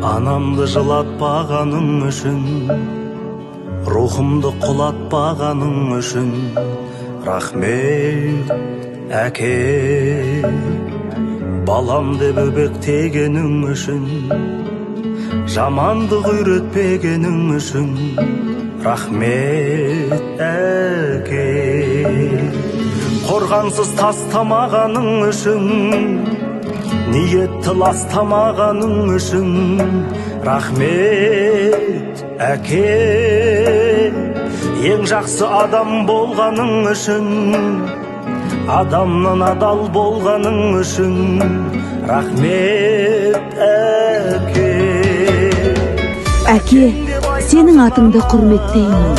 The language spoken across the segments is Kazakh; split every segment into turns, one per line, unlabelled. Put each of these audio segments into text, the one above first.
Анамды жылатпағаның үшін, рухымды құлатпағаның үшін, рахмет әке. Балам деп өбектегенің үшін, жамандық үйретпегенің үшін, рахмет әке. Қорғансыз тастамағаның үшін, ниетті ластамағаның үшін, рахмет әке. Ең жақсы адам болғаның үшін, адамнан адал болғаның үшін, рахмет әке.
Әке, сенің атыңды құрметтеймін.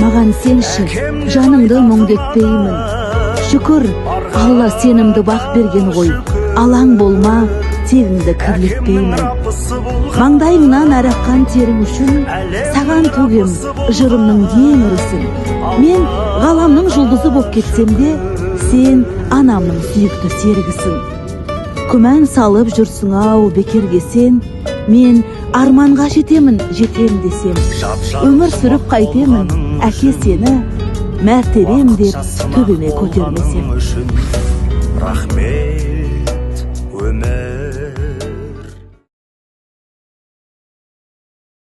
Маған сенші, жанымды мұңдетпеймін. Шүкір, Алла сенімді бақ берген ғой. Алаң болма, тегіңді кірлетпеймін. Маңдайымнан араққан терің үшін саған төгем жырымның ең ірісін. Мен ғаламның жұлдызы боп кетсем де, сен анамның сүйікті серігісің. Күмән салып жүрсің ау бекерге сен, мен арманға жетемін, жетем десем. Өмір сүріп қайтемін, әке сені мәртебем деп төбеме көтермесем.
Рахмет